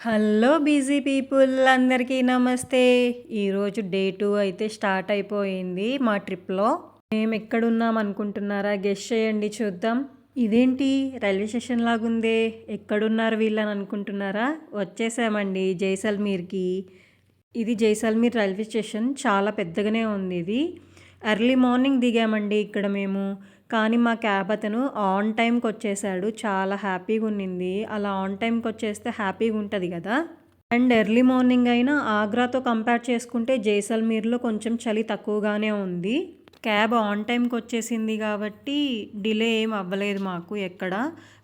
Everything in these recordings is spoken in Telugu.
హలో బిజీ పీపుల్ అందరికీ నమస్తే. ఈరోజు డే 2 అయితే స్టార్ట్ అయిపోయింది మా ట్రిప్‌లో. మేము ఎక్కడున్నాం అనుకుంటున్నారా? గెస్ చేయండి చూద్దాం. ఇదేంటి రైల్వే స్టేషన్ లాగుందే, ఎక్కడున్నారు వీళ్ళని అనుకుంటున్నారా? వచ్చేసామండి జైసల్మీర్‌కి. ఇది జైసల్మీర్ రైల్వే స్టేషన్. చాలా పెద్దగానే ఉంది ఇది. ఎర్లీ మార్నింగ్ దిగామండి ఇక్కడ మేము. కానీ మా క్యాబ్ అతను ఆన్ టైంకి వచ్చేసాడు. చాలా హ్యాపీగా ఉన్నింది. అలా ఆన్ టైంకి వచ్చేస్తే హ్యాపీగా ఉంటుంది కదా. అండ్ ఎర్లీ మార్నింగ్ అయినా ఆగ్రాతో కంపేర్ చేసుకుంటే జైసల్మీర్లో కొంచెం చలి తక్కువగానే ఉంది. క్యాబ్ ఆన్ టైంకి వచ్చేసింది కాబట్టి డిలే ఏం అవ్వలేదు మాకు ఎక్కడ.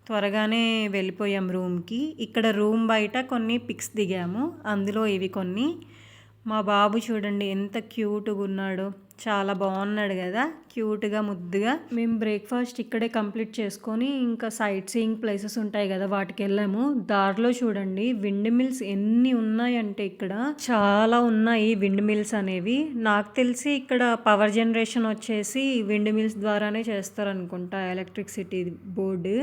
త్వరగానే వెళ్ళిపోయాం రూమ్కి. ఇక్కడ రూమ్ బయట కొన్ని పిక్స్ దిగాము. అందులో ఇవి కొన్ని. మా బాబు చూడండి ఎంత క్యూట్గా ఉన్నాడో. చాలా బాగున్నాడు కదా, క్యూట్గా ముద్దుగా. మేము బ్రేక్ఫాస్ట్ ఇక్కడే కంప్లీట్ చేసుకొని ఇంకా సైట్ సీయింగ్ ప్లేసెస్ ఉంటాయి కదా వాటికి వెళ్ళాము. దారిలో చూడండి విండ్ మిల్స్ ఎన్ని ఉన్నాయంటే ఇక్కడ చాలా ఉన్నాయి విండ్ మిల్స్ అనేవి. నాకు తెలిసి ఇక్కడ పవర్ జనరేషన్ వచ్చేసి విండ్ మిల్స్ ద్వారానే చేస్తారనుకుంటా, ఎలక్ట్రిసిటీ బోర్డు.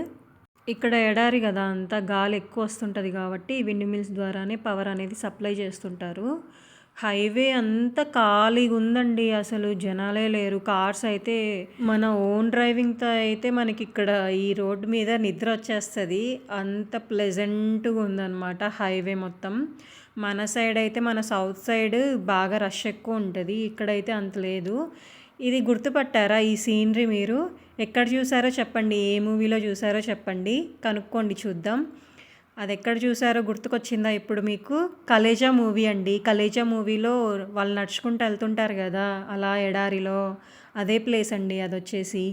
ఇక్కడ ఎడారి కదా, అంతా గాలి ఎక్కువ వస్తుంటుంది కాబట్టి విండ్ మిల్స్ ద్వారానే పవర్ అనేది సప్లై చేస్తుంటారు. హైవే అంతా ఖాళీగా ఉందండి, అసలు జనాలే లేరు. కార్స్ అయితే మన ఓన్ డ్రైవింగ్తో అయితే మనకి ఇక్కడ ఈ రోడ్డు మీద నిద్ర వచ్చేస్తుంది. అంత ప్లెజెంట్గా ఉందన్నమాట హైవే మొత్తం. మన సైడ్ అయితే మన సౌత్ సైడ్ బాగా రష్ ఎక్కువ ఉంటుంది, ఇక్కడైతే అంత లేదు. ఇది గుర్తుపట్టారా ఈ సీనరీ? మీరు ఎక్కడ చూసారో చెప్పండి, ఏ మూవీలో చూసారో చెప్పండి, కనుక్కోండి చూద్దాం. అది ఎక్కడ చూసారో గుర్తుకొచ్చిందా ఇప్పుడు మీకు? కలేజా మూవీ అండి. కలేజా మూవీలో వాళ్ళు నడుచుకుంటూ వెళ్తుంటారు కదా అలా ఎడారిలో, అదే ప్లేస్ అండి అది వచ్చేసి.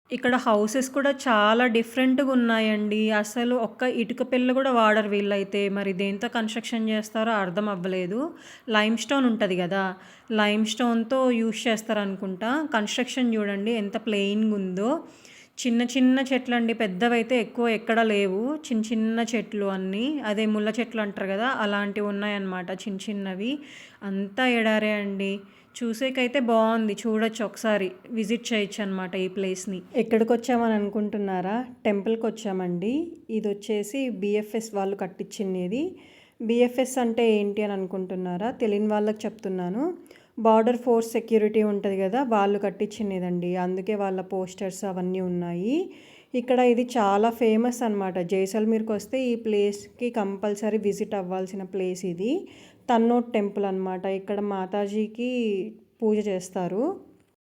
ఇక్కడ హౌసెస్ కూడా చాలా డిఫరెంట్గా ఉన్నాయండి. అసలు ఒక్క ఇటుక పిల్ల కూడా వాడరు వీళ్ళైతే. మరి దేంతో కన్స్ట్రక్షన్ చేస్తారో అర్థం అవ్వలేదు. లైమ్ స్టోన్ ఉంటుంది కదా, లైమ్ స్టోన్తో యూస్ చేస్తారనుకుంటా. కన్స్ట్రక్షన్ చూడండి ఎంత ప్లెయిన్గా ఉందో. చిన్న చిన్న చెట్లు అండి, పెద్దవైతే ఎక్కువ ఎక్కడ లేవు. చిన్న చిన్న చెట్లు అన్నీ, అదే ముళ్ళ చెట్లు అంటారు కదా అలాంటివి ఉన్నాయన్నమాట, చిన్న చిన్నవి. అంతా ఎడారే అండి. చూసేకైతే బాగుంది, చూడొచ్చు ఒకసారి విజిట్ చేయొచ్చు అనమాట ఈ ప్లేస్ని. ఎక్కడికి వచ్చామని అనుకుంటున్నారా? టెంపుల్కి వచ్చామండి. ఇది వచ్చేసి బిఎఫ్ఎస్ వాళ్ళు కట్టించినది. బిఎఫ్ఎస్ అంటే ఏంటి అని అనుకుంటున్నారా? తెలియని వాళ్ళకి చెప్తున్నాను. బార్డర్ ఫోర్స్ సెక్యూరిటీ ఉంటుంది కదా, వాళ్ళు కట్టించినదండి. అందుకే వాళ్ళ పోస్టర్స్ అవన్నీ ఉన్నాయి. ఇక్కడ ఇది చాలా ఫేమస్ అనమాట. జైసల్మీర్కి వస్తే ఈ ప్లేస్కి కంపల్సరీ విజిట్ అవ్వాల్సిన ప్లేస్ ఇది. తన్నోట్ టెంపుల్ అనమాట. ఇక్కడ మాతాజీకి పూజ చేస్తారు.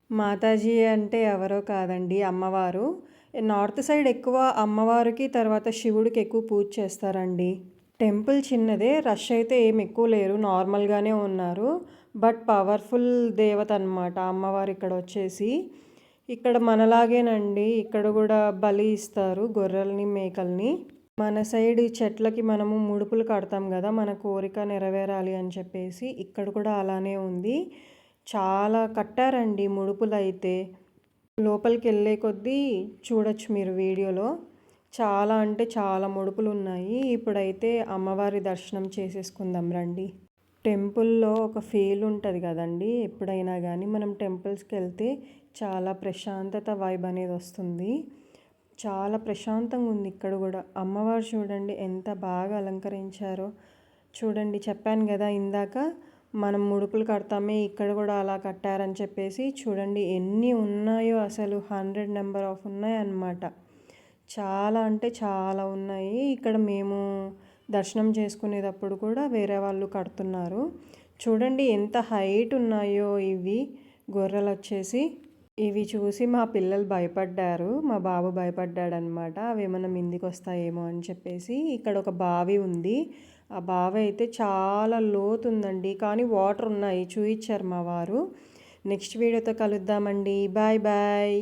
మాతాజీ అంటే ఎవరో కాదండి, అమ్మవారు. నార్త్ సైడ్ ఎక్కువ అమ్మవారికి తర్వాత శివుడికి ఎక్కువ పూజ చేస్తారండి. టెంపుల్ చిన్నదే, రష్ అయితే ఏం ఎక్కువ లేరు, నార్మల్గానే ఉన్నారు. బట్ పవర్ఫుల్ దేవత అనమాట అమ్మవారు ఇక్కడ వచ్చేసి. ఇక్కడ మనలాగేనండి, ఇక్కడ కూడా బలి ఇస్తారు గొర్రెల్ని మేకల్ని. మన సైడ్ చెట్లకి మనము ముడుపులు కడతాం కదా మన కోరిక నెరవేరాలి అని చెప్పేసి, ఇక్కడ కూడా అలానే ఉంది. చాలా కట్టారండి ముడుపులు అయితే. లోపలికి వెళ్ళే కొద్దీ చూడొచ్చు మీరు వీడియోలో. చాలా అంటే చాలా ముడుపులు ఉన్నాయి. ఇప్పుడైతే అమ్మవారి దర్శనం చేసేసుకుందాం రండి. టెంపుల్లో ఒక ఫీల్ ఉంటుంది కదండి, ఎప్పుడైనా కానీ మనం టెంపుల్స్కి వెళ్తే చాలా ప్రశాంతత వైబ్ అనేది వస్తుంది. చాలా ప్రశాంతంగా ఉంది ఇక్కడ కూడా. అమ్మవారు చూడండి ఎంత బాగా అలంకరించారో. చూడండి, చెప్పాను కదా ఇందాక మనం ముడుపులు కడతామే, ఇక్కడ కూడా అలా కట్టారని చెప్పేసి. చూడండి ఎన్ని ఉన్నాయో, అసలు 100 నెంబర్ ఆఫ్ ఉన్నాయన్నమాట. చాలా అంటే చాలా ఉన్నాయి. ఇక్కడ మేము దర్శనం చేసుకునేటప్పుడు కూడా వేరే వాళ్ళు కడుతున్నారు. చూడండి ఎంత హైట్ ఉన్నాయో ఇవి గొర్రెలు వచ్చేసి. ఇవి చూసి మా పిల్లలు భయపడ్డారు, మా బాబు భయపడ్డాడనమాట, అవి ఏమైనా మిందికి వస్తాయేమో అని చెప్పేసి. ఇక్కడ ఒక బావి ఉంది. ఆ బావి అయితే చాలా లోతు ఉందండి, కానీ వాటర్ ఉన్నాయి, చూయించారు మా వారు. నెక్స్ట్ వీడియోతో కలుద్దామండి. Bye bye.